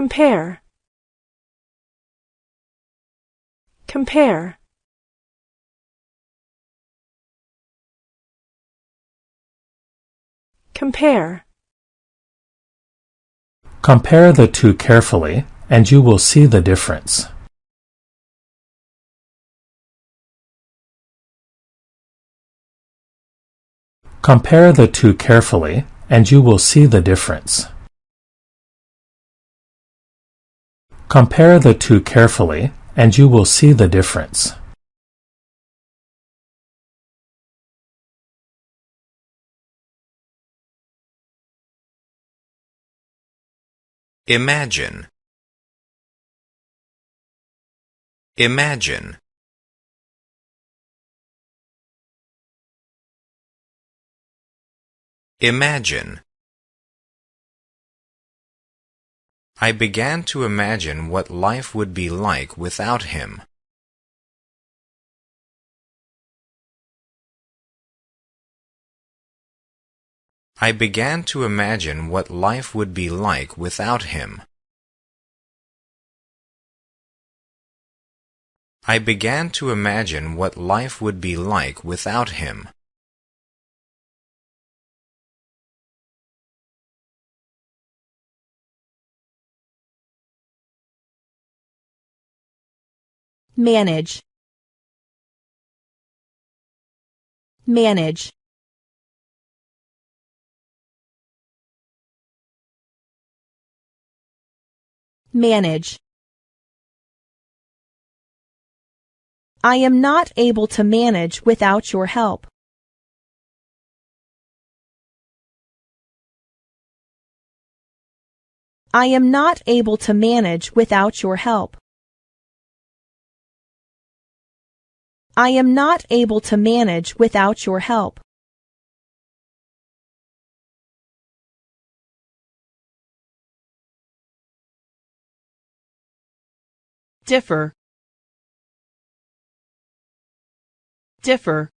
compare, compare, compare. Compare the two carefully, and you will see the difference. Compare the two carefully, and you will see the difference. Compare the two carefully, and you will see the difference. Imagine. Imagine. Imagine. I began to imagine what life would be like without him. I began to imagine what life would be like without him. I began to imagine what life would be like without him. Manage. Manage. Manage. I am not able to manage without your help. I am not able to manage without your help. I am not able to manage without your help. Differ. Differ.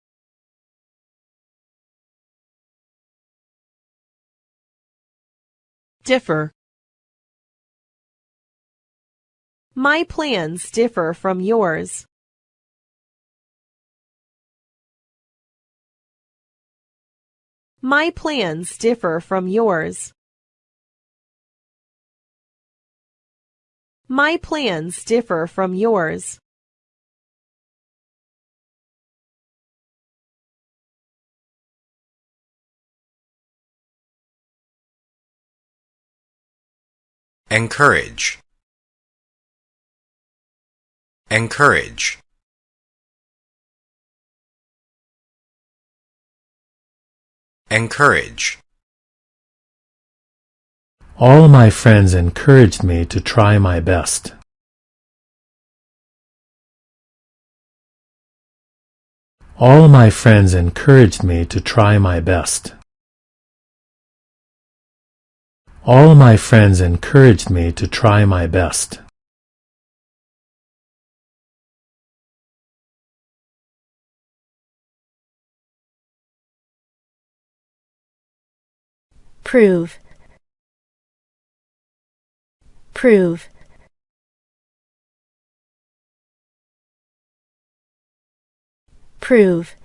Differ. My plans differ from yours. My plans differ from yours. My plans differ from yours. Encourage. Encourage. Encourage. All my friends encouraged me to try my best. All my friends encouraged me to try my best. All my friends encouraged me to try my best. Prove. Prove. Prove.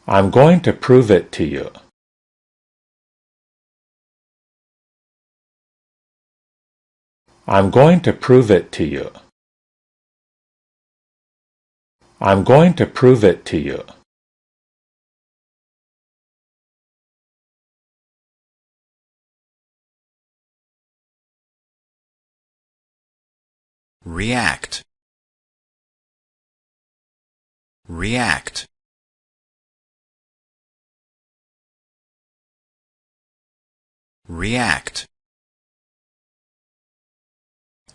I'm going to prove it to you. I'm going to prove it to you. I'm going to prove it to you. React. React. React.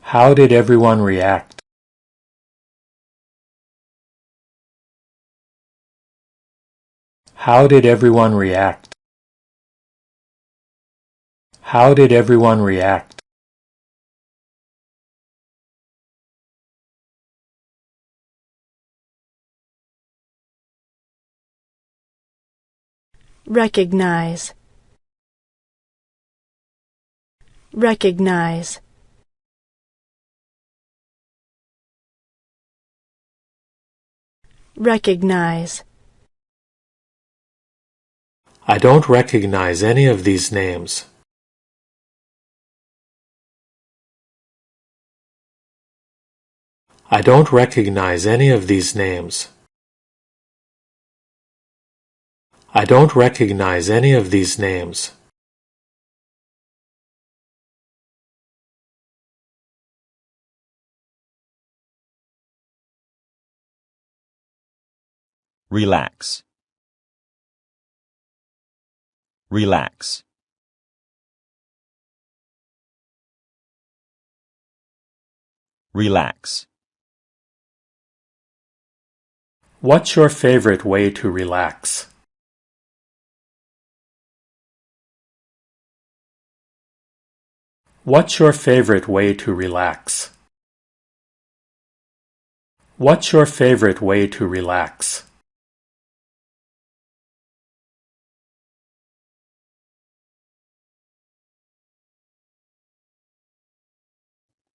How did everyone react? How did everyone react? How did everyone react? Recognize. recognize, recognize, I don't recognize any of these names. I don't recognize any of these names. I don't recognize any of these names. Relax. Relax. Relax. What's your favorite way to relax? What's your favorite way to relax? What's your favorite way to relax?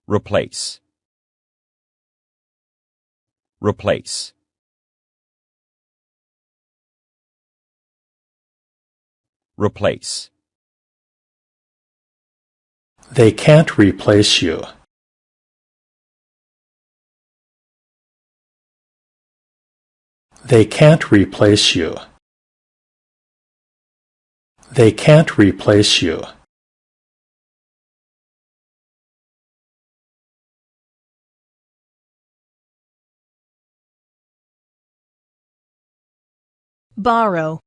Replace. Replace. Replace. They can't replace you. They can't replace you. They can't replace you. Borrow.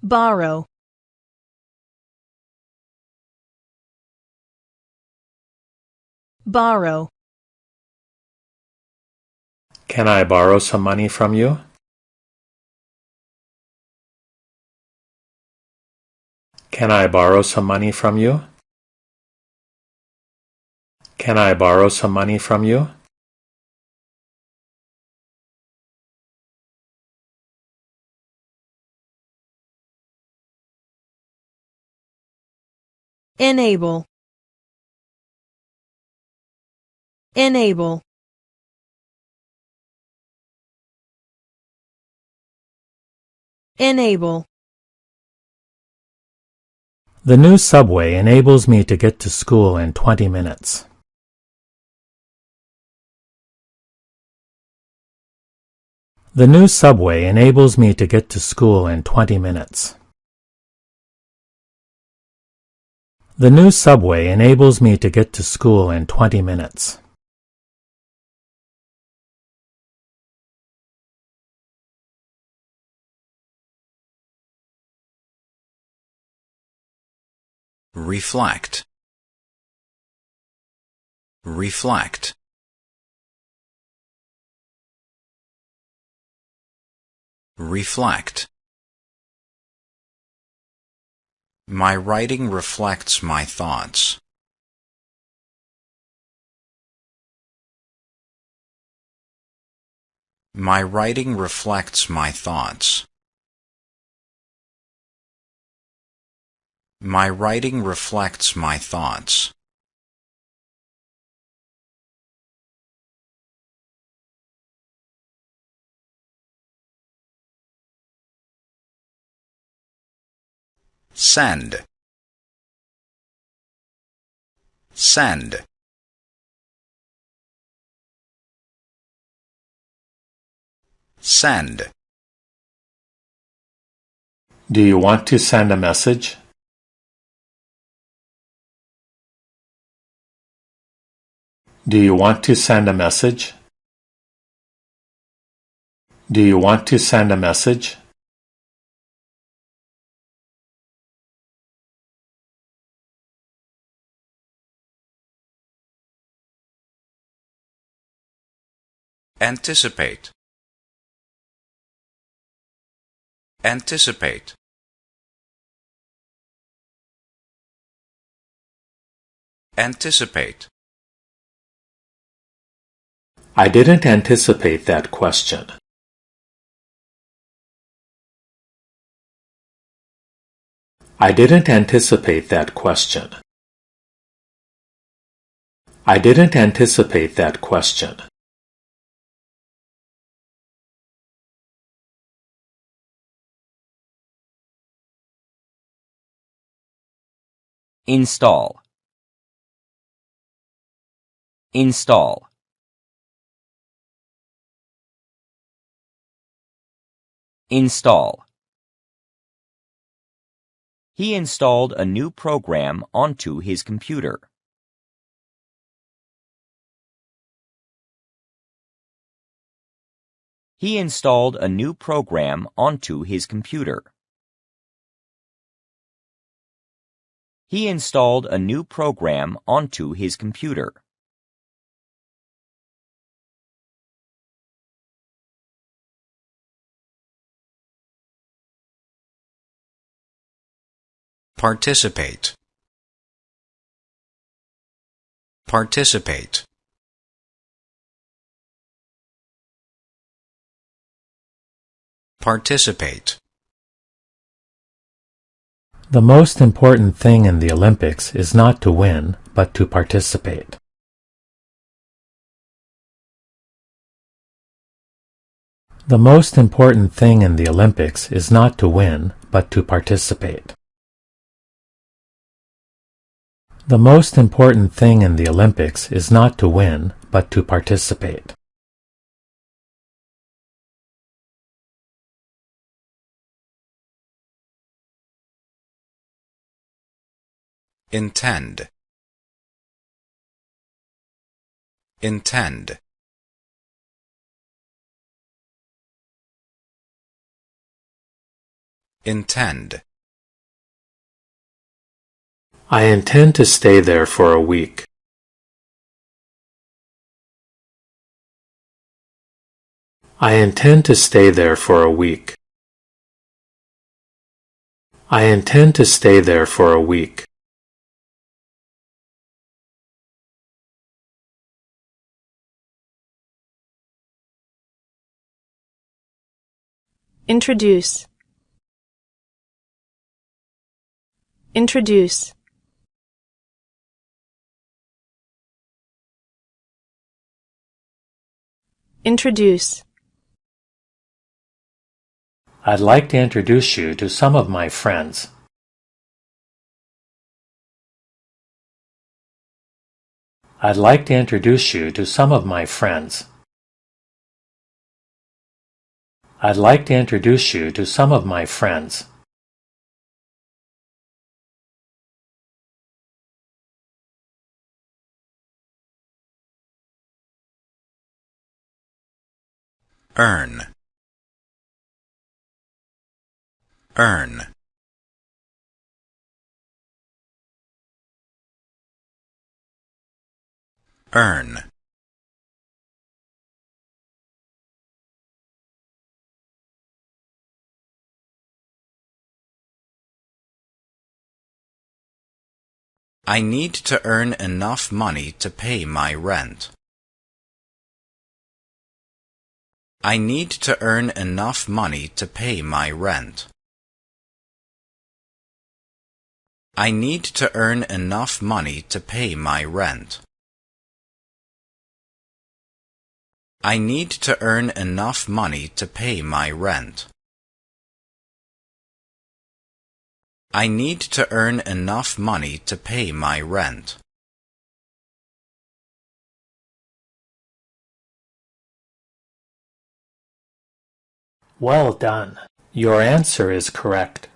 Borrow. Borrow. Can I borrow some money from you? Can I borrow some money from you? Can I borrow some money from you? Enable. Enable. Enable. The new subway enables me to get to school in 20 minutes. The new subway enables me to get to school in 20 minutes. The new subway enables me to get to school in 20 minutes. Reflect. Reflect. Reflect. My writing reflects my thoughts. My writing reflects my thoughts. My writing reflects my thoughts. Send. Send. Send. Do you want to send a message? Do you want to send a message? Do you want to send a message? Anticipate. Anticipate. Anticipate. I didn't anticipate that question. I didn't anticipate that question. I didn't anticipate that question. Install. Install. Install. He installed a new program onto his computer. He installed a new program onto his computer. He installed a new program onto his computer. Participate. Participate. Participate. The most important thing in the Olympics is not to win, but to participate. The most important thing in the Olympics is not to win, but to participate. The most important thing in the Olympics is not to win, but to participate. Intend. Intend. Intend. I intend to stay there for a week. I intend to stay there for a week. I intend to stay there for a week. Introduce. Introduce. Introduce. I'd like to introduce you to some of my friends. I'd like to introduce you to some of my friends. I'd like to introduce you to some of my friends. Earn. Earn. Earn. I need to earn enough money to pay my rent. I need to earn enough money to pay my rent. I need to earn enough money to pay my rent. I need to earn enough money to pay my rent. I need to earn enough money to pay my rent. Well done. Your answer is correct.